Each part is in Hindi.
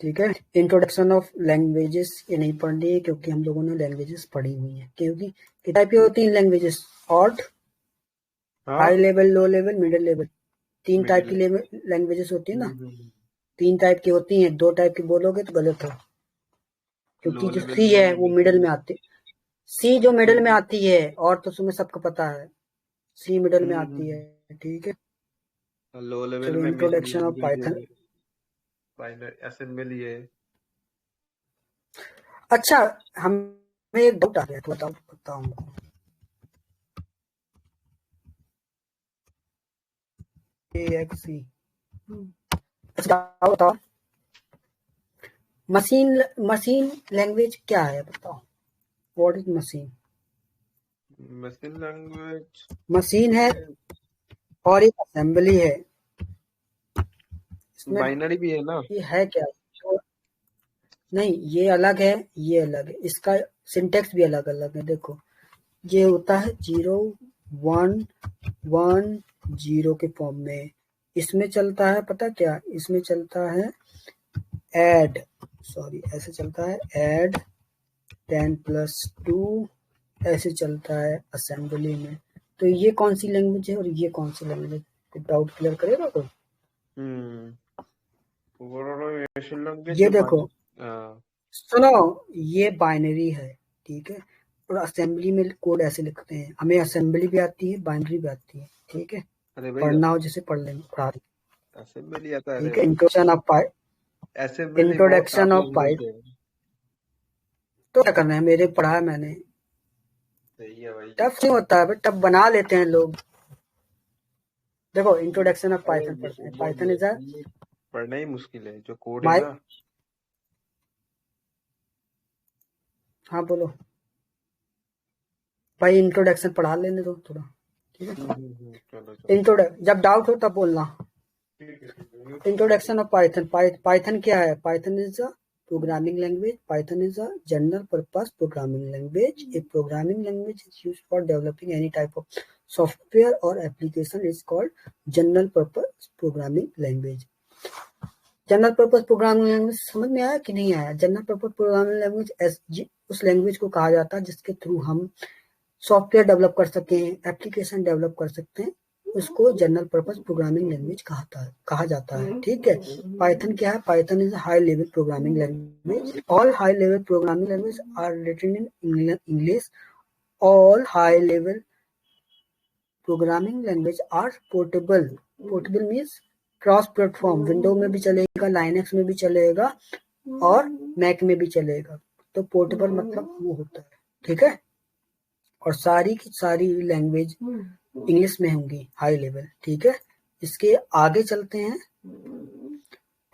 ठीक है। इंट्रोडक्शन ऑफ लैंग्वेजेस ये नहीं पढ़नी है क्योंकि हम लोगों ने लैंग्वेजेस पढ़ी हुई है। क्योंकि कितने टाइप की होती हैं लैंग्वेजेस? ऑड, हाई हाँ, level, low level, middle level, 3 type middle. की लैंग्वेजेस होती है ना। 3 टाइप की होती हैं, 2 टाइप की बोलोगे तो गलत है, क्योंकि लो जो लेवल सी में है वो मिडिल में आती है। सी जो मिडिल में हम्म आती है, और तो तुम्हें सबको पता है, सी मिडिल में आती हम्म है। ठीक है। लो लेवल चलो, में major introduction of language Python. है, बाइनरी असेंबली है। अच्छा, हमें एक डाउट आ गया तो बताओ हमको। AXC। अच्छा बताओ, मशीन मशीन लैंग्वेज क्या है बताओ? What is machine? Machine language machine है और एक असेंबली है, इसमें बाइनरी भी है ना। ये है क्या? नहीं, ये अलग है, ये अलग है, इसका सिंटेक्स भी अलग अलग है। देखो, ये होता है 0 1 1 0 के फॉर्म में। इसमें चलता है, पता क्या इसमें चलता है? ऐड, सॉरी, ऐसे चलता है ऐड 10+2, ऐसे चलता है असेंबली में। तो ये कौन सी लैंग्वेज है और ये कौन सी लैंग्वेज? डाउट क्लियर करेगा कोई? हम्म ओवरऑल मशीन लैंग्वेज ये जो देखो, बाइन सुनो, ये बाइनरी है, ठीक है। और असेंबली में कोड ऐसे लिखते हैं, हमें असेंबली भी आती है, बाइनरी भी आती है, ठीक है। अरे भाई, पढ़ना हो जैसे पढ़ लेंगे, पढ़ा देंगे। असेंबली आता है? ठीक अरे है। भाई, असेंबली बहुत introduction tough of language pipe. है। तो क्या करना है, मेरे पढ़ा है मैंने। सही है भाई। टफ नहीं होता है, टफ बना लेते हैं लोग। देखो, इंट्रोडक्शन ऑफ अरे पाइथन पढ़ते हैं। पाइथन इज अ ये पढ़ना ही मुश्किल है, जो कोड है माई। ना। हाँ बोलो भाई, इंट्रोडक्शन पढ़ा लेने दो थोड़ा, ठीक है। चलो चलो। जब डाउट हो तब बोलना। ठीक है ठीक है। Introduction of Python. पाइथन क्या है? Python is a programming language. Python is a general purpose programming language. A programming language is used for developing any type of software और application is called general purpose programming language. General purpose programming language समझ में आया कि नहीं आया? जनरल पर्पस प्रोग्रामिंग लैंग्वेज उस लैंग्वेज को कहा जाता है जिसके थ्रू हम सॉफ्टवेयर डेवलप कर सकें, एप्लीकेशन डेवलप कर सकते हैं। उसको जनरल पर्पस प्रोग्रामिंग लैंग्वेज कहा जाता है, ठीक है। पाइथन क्या है? Python is high level programming language. All high level programming language are written in English. All high level programming language are portable. Portable means cross platform, window में भी चलेगा, लाइनक्स में भी चलेगा और मैक में भी चलेगा। तो पोर्टेबल मतलब वो होता है, ठीक है। और सारी की सारी लैंग्वेज इंग्लिश में होंगी, हाई लेवल, ठीक है। इसके आगे चलते हैं।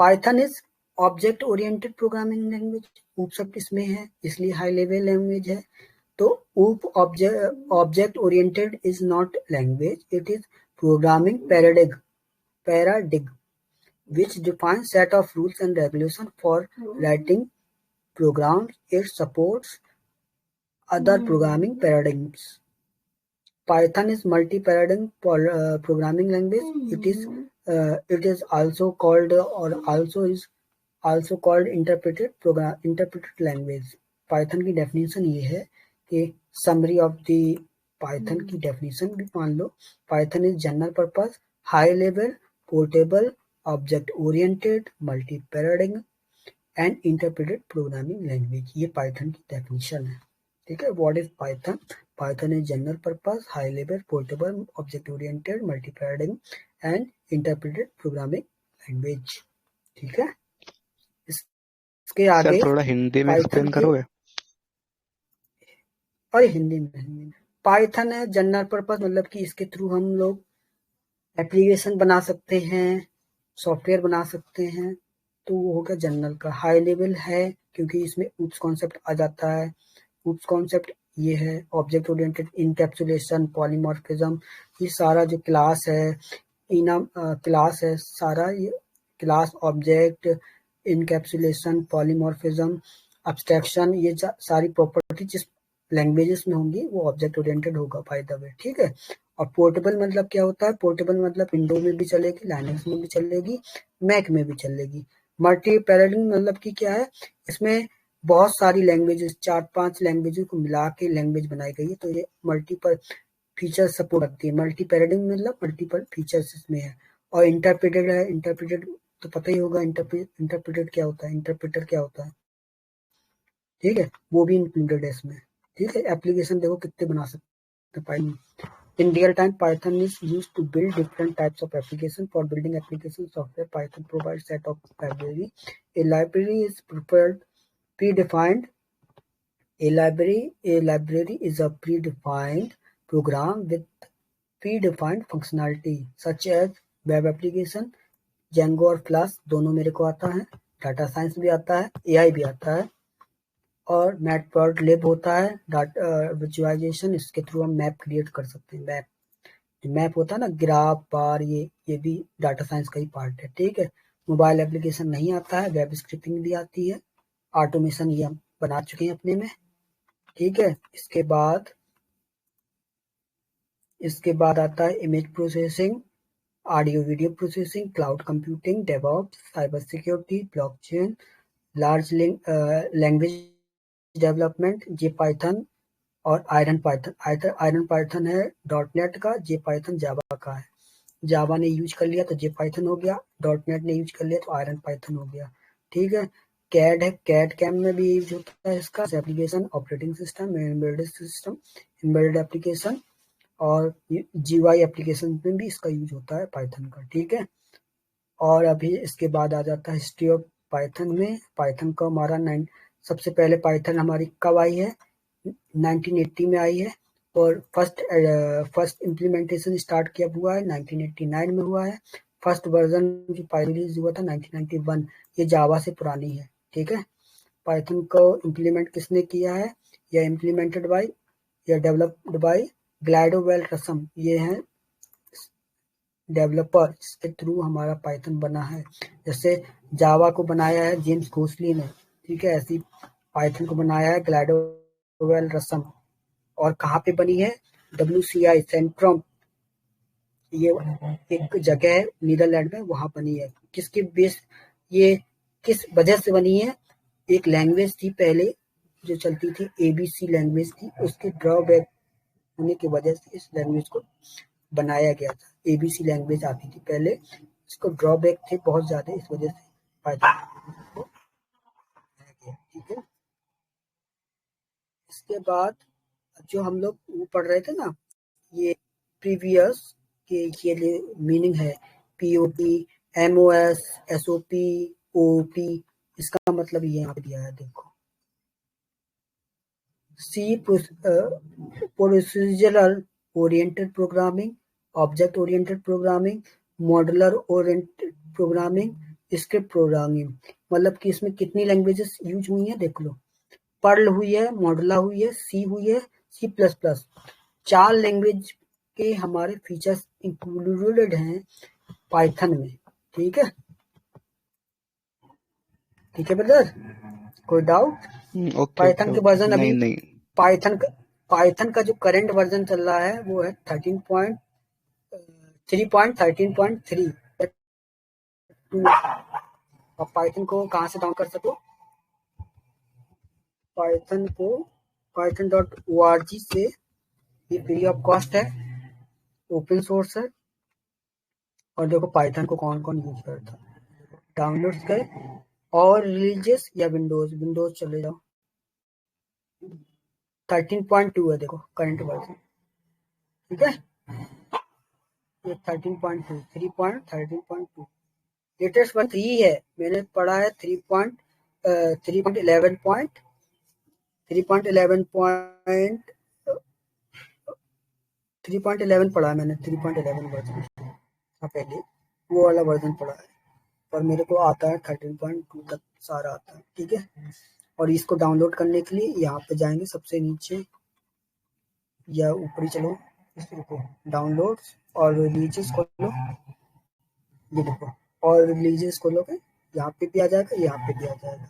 Python is object oriented programming language. ऊप सब किसमें है, इसलिए हाई लेवल लैंग्वेज है। तो OOP object oriented is not language, it is programming paradigm which defines set of rules and regulations for writing programs. It supports other programming paradigms. Python is multi-paradigm programming language. It is also called or also called interpreted language. Python की definition ये है कि summary of the Python की definition भी मान लो। Python is general purpose, high level, portable, object oriented, multi-paradigm and interpreted programming language। ये Python की definition है, ठीक है। What is Python? Python is general purpose, high level, portable, object oriented, multi paradigm and interpreted programming language, ठीक है। इसके सर आगे थोड़ा हिंदी में पाइथन एक्सप्लेन के, करोगे? और हिंदी में पाइथन है जनरल पर्पस, मतलब कि इसके थ्रू हम लोग एप्लीकेशन बना सकते हैं, सॉफ्टवेयर बना सकते हैं। तो वो हो गया जनरल का। हाई लेवल है क्योंकि इसमें ऊप्स कॉन्सेप्ट आ जाता है। ऊप्स कॉन्सेप्ट ये है ऑब्जेक्ट ओरिएंटेड, इनकैप्सुलेशन, पॉलीमॉर्फिज्म, ये सारा जो क्लास है, क्लास है सारा, ये class, object, encapsulation, polymorphism, abstraction, ये सारी प्रॉपर्टी जिस लैंग्वेजेस में होंगी वो ऑब्जेक्ट ओरिएंटेड होगा, बाय द वे, ठीक है। और पोर्टेबल मतलब क्या होता है? पोर्टेबल मतलब विंडो में भी चलेगी, लाइनक्स में भी चलेगी, मैक में भी चलेगी। मल्टी पैराडिग्म मतलब कि क्या है, इसमें बहुत सारी लैंग्वेजेस, 4-5 लैंग्वेजेस को मिला के लैंग्वेज बनाई गई है, तो ये मल्टीपल फीचर सपोर्ट रखती है। मल्टी पैराडिग्म मतलब मल्टीपल फीचर्स इसमें है। और इंटरप्रेटेड है, इंटरप्रेटेड तो पता ही होगा, इंटरप्रेटेड क्या होता है, इंटरप्रेटर क्या होता है, ठीक है, वो भी इंक्लूडेड है इसमें। ठीक है, एप्लीकेशन देखो कितने बना सकते हैं Python. In real time, Python is used to build different types of applications. For building application software, Python provides set of library. A library is predefined. A library is a predefined program with predefined functionality, such as web application, Django और Flask दोनों मेरे को आता है, डाटा साइंस भी आता है, AI भी आता है, और मैटप्लॉटलिब होता है, डाटा विजुअलाइजेशन, इसके थ्रू हम मैप क्रिएट कर सकते हैं। मैप होता है ना, ग्राफ बार, ये भी डाटा साइंस का ही पार्ट है। ठीक है, मोबाइल एप्लीकेशन नहीं आता है, वेब स्क्रिप्टिंग भी आती है, ऑटोमेशन ये हम बना चुके हैं अपने में। ठीक है, इसके बाद आता है image processing, audio video processing, cloud computing, DevOps, cyber security, blockchain, large language development, J Python और आयरन पाइथन। आयरन पाइथन है .NET का, जे पाइथन जावा का है। जावा ने यूज कर लिया तो जे पाइथन हो गया, .NET ने यूज कर लिया तो आयरन पाइथन हो गया। ठीक है, कैड है, कैड कैम में भी यूज होता है इसका, application, operating system, embedded application और GUI एप्लीकेशन में भी इसका यूज होता है पाइथन का। ठीक है, और अभी इसके बाद आ जाता है हिस्ट्री ऑफ पाइथन में। पाइथन का हमारा सबसे पहले पाइथन हमारी कब आई है, 1980 में आई है, और फर्स्ट इम्प्लीमेंटेशन स्टार्ट किया हुआ है 1989 में हुआ है। फर्स्ट वर्जन जो पाइथन रिलीज हुआ था 1991, ये जावा से पुरानी है। ठीक है, पाइथन को इम्प्लीमेंट किसने किया है, या इम्प्लीमेंटेड बाय या डेवलप्ड बाय ग्लाइडोवेल रसम, ये है डेवलपर, इसके थ्रू हमारा पाइथन बना है। जैसे जावा को बनाया है जेम्स घोसली ने, ठीक है, ऐसी पाइथन को बनाया है ग्लाइडोवेल रसम। और कहाँ पे बनी है, WCI सेंट्रम, ये एक जगह है नीदरलैंड में, वहां बनी है। किसके बेस, ये किस वजह से बनी है, एक लैंग्वेज थी पहले जो चलती थी, ABC लैंग्वेज थी, उसके ड्रॉबैक होने की वजह से इस लैंग्वेज को बनाया गया था। ABC लैंग्वेज आती थी पहले, इसको ड्रॉबैक थे बहुत ज्यादा, इस वजह से पाइथन को बनाया गया। ठीक है, इसके बाद जो हम लोग वो पढ़ रहे थे ना, ये प्रीवियस के ये मीनिंग है, POP, MOS, SOP, OOP, इसका मतलब ये यहाँ पे दिया है, देखो। C procedural oriented programming, object oriented programming, modular oriented programming, script programming. मतलब कि इसमें कितनी लैंग्वेजेस यूज हुई है देख लो, पर्ल हुई है, मॉडुला हुई है, C हुई है, C++। 4 लैंग्वेज के हमारे फीचर्स इंक्लूडेड हैं पाइथन में। ठीक है, ठीक है ब्रदर, कोई डाउट? ओके पाइथन के वर्जन नहीं अभी नहीं पाइथन का जो करंट वर्जन चल रहा है वो है 3.13.3। अब पाइथन को कहाँ से डाउन कर सको, पाइथन को python.org से, ये फ्री ऑफ कॉस्ट है, ओपन सोर्स है। और देखो पाइथन को कौन कौन यूज करता है, डाउनलोड करें। और रिलीजियस या विंडोज चले जाओ, 13.2 है देखो करंट वर्जन। ठीक है, ये 13.2, 3.13.2, लेटेस्ट वन 3 है, मैंने पढ़ा है 3.11 पढ़ा है मैंने, 3.11 वर्जन पहले वो वाला वर्जन पढ़ा है, पर मेरे को आता है 13.2 तक सारा आता है। ठीक है, और इसको डाउनलोड करने के लिए यहाँ पे जाएंगे सबसे नीचे या ऊपर ही चलो, इसको डाउनलोड और रिलीजियस खोलो, ये देखो, और रिलीजियस खोलोगे यहाँ पे भी आ जाएगा, यहाँ पे भी आ जाएगा।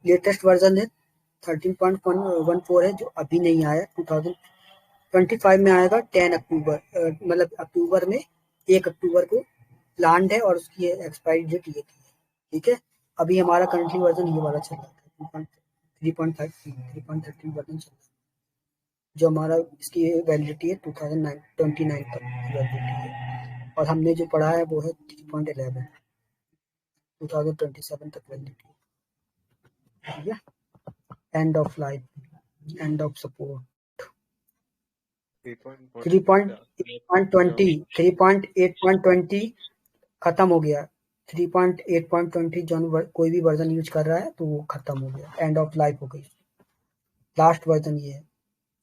लेटेस्ट वर्जन है 13.14 है, जो अभी नहीं आया, 2025 में आएगा, 10 अक्टूबर, मतलब अक्टूबर में 1 अक्टूबर को प्लान्ड है, और उसकी एक्सपायरी डेट ये थी। ठीक है, अभी हमारा करंटली वर्जन ये वाला चल रहा है 3.5 3.13 वर्जन चल रहा है, जो हमारा इसकी वैलिडिटी है 2029 तक वैलिडिटी है, और हमने जो पढ़ा है वो है 3.11 2027 तक वैलिडिटी है। ठीक है, end of life, end of support 3.8.20 खत्म हो गया। 3.8.20 जो कोई भी वर्जन यूज कर रहा है तो वो खत्म हो गया, एंड ऑफ लाइफ हो गई। लास्ट वर्जन ये है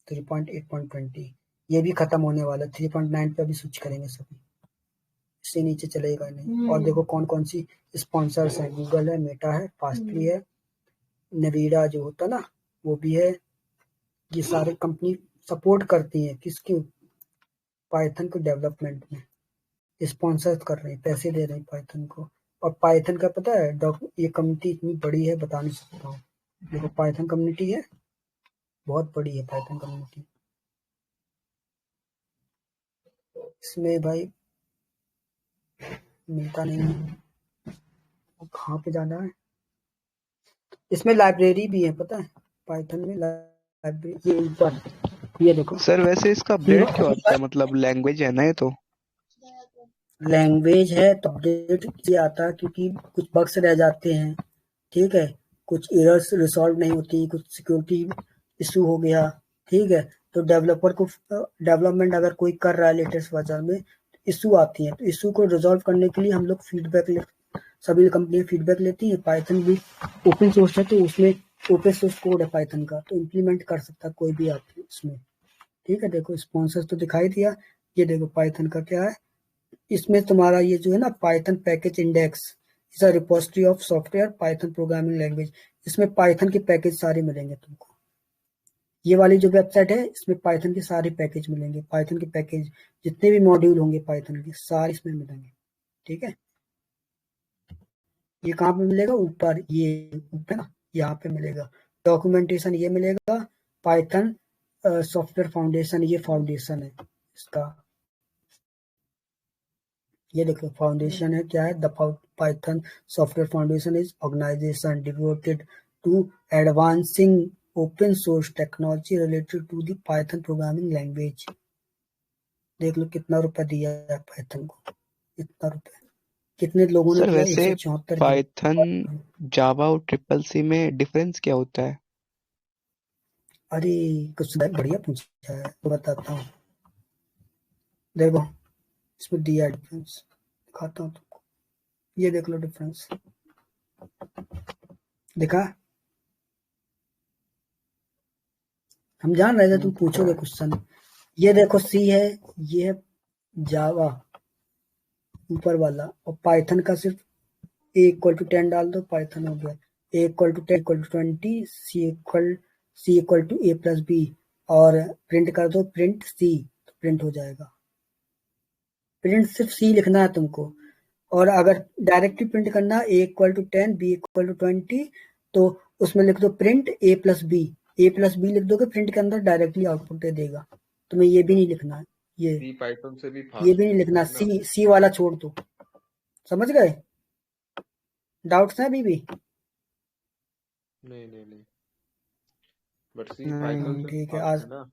3.8.20, ये भी खत्म होने वाला है। 3.9 पे अभी स्विच करेंगे सभी, इससे नीचे चलेगा नहीं। और देखो कौन कौन सी स्पॉन्सर्स हैं, गूगल है, मेटा है, फास्टली है, नवीरा जो होता ना वो भी है। ये सारे कंपनी सपोर्ट करती हैं किसकी, पाइथन को डेवलपमेंट में स्पॉन्सर कर रहे हैं, पैसे दे रहे हैं पाइथन को। और पाइथन का पता है ये कम्युनिटी इतनी बड़ी है बता नहीं सकता हूँ। देखो पाइथन कम्युनिटी है, बहुत बड़ी है पाइथन कम्युनिटी। इसमें भाई मिलता नहीं है, कहाँ पे जाना है। इसमें लाइब्रेरी भी है पता है, पाइथन में लाइब्रेरी ये ऊपर, ये देखो सर वैसे इसका अपडेट क्यों आता है, मतलब लैंग्वेज है ना ये तो। लैंग्वेज है तो अपडेट इसलिए आता है क्योंकि कुछ बग्स रह जाते हैं, ठीक है, कुछ एरर्स रिसॉल्व नहीं होती, कुछ सिक्योरिटी इशू हो गया, ठीक है, तो डेवलपर को डेवलपमेंट अगर कोई कर रहा है लेटेस्ट वर्जन में इशू आती है, तो इशू को रिजॉल्व करने के लिए हम लोग फीडबैक सभी कंपनियां फीडबैक लेती है। पाइथन भी ओपन सोर्स है तो उसमें ओपन सोर्स कोड है पाइथन का, तो इम्प्लीमेंट कर सकता है कोई भी आप इसमें। ठीक है, देखो स्पॉन्सर्स तो दिखाई दिया, ये देखो पाइथन का क्या है, इसमें तुम्हारा ये जो है ना Python package index is a repository of software Python programming language, इसमें पाइथन के पैकेज सारे मिलेंगे तुमको। ये वाली जो वेबसाइट है इसमें पाइथन के सारे पैकेज मिलेंगे, पाइथन के पैकेज जितने भी मॉड्यूल होंगे पाइथन के सारे इसमें मिलेंगे। ठीक है, ये कहाँ पे मिलेगा, ऊपर ये ऊपर ना यहाँ पे मिलेगा डॉक्यूमेंटेशन, ये मिलेगा पाइथन सॉफ्टवेयर फाउंडेशन, ये फाउंडेशन है इसका, ये देखो फाउंडेशन है क्या है, the Python software foundation is organisation devoted to advancing open source technology related to the Python programming language. देख लो कितना रुपया दिया है पाइथन को, इतना रुपया कितने लोगों ने सर दिया, वैसे 174 दिन। पाइथन जावा और ट्रिपल सी में डिफरेंस क्या होता है। अरे कुछ बढ़िया पूछा है तो बताता हूँ, देखो इसमें दिया डिफरेंस, दिखाता हूँ तुमको, ये देख लो डिफरेंस, देखा, हम जान रहे थे तुम पूछोगे क्वेश्चन। ये देखो सी है, ये है जावा ऊपर वाला, और पाइथन का सिर्फ ए इक्वल टू 10 डाल दो पाइथन हो गया, A equal to 10 equal to 20, C equal to A plus B, और प्रिंट कर दो प्रिंट सी, तो प्रिंट हो जाएगा। प्रिंट सिर्फ सी लिखना है तुमको, और अगर डायरेक्टली प्रिंट करना A equal to 10 B equal to 20, तो उसमें लिख दो print A plus B, A plus B लिख दोगे प्रिंट के अंदर डायरेक्टली आउटपुट दे देगा। तुम्हें ये भी नहीं लिखना है, सी पाइथन से भी ये फास्ट भी नहीं लिखना, है ना। सी वाला छोड़ दो। समझ गए, डाउट्स हैं अभी भी। नहीं नहीं नहीं, बट सी पाइथन नहीं से भी ठीक है, फास्ट आज है ना।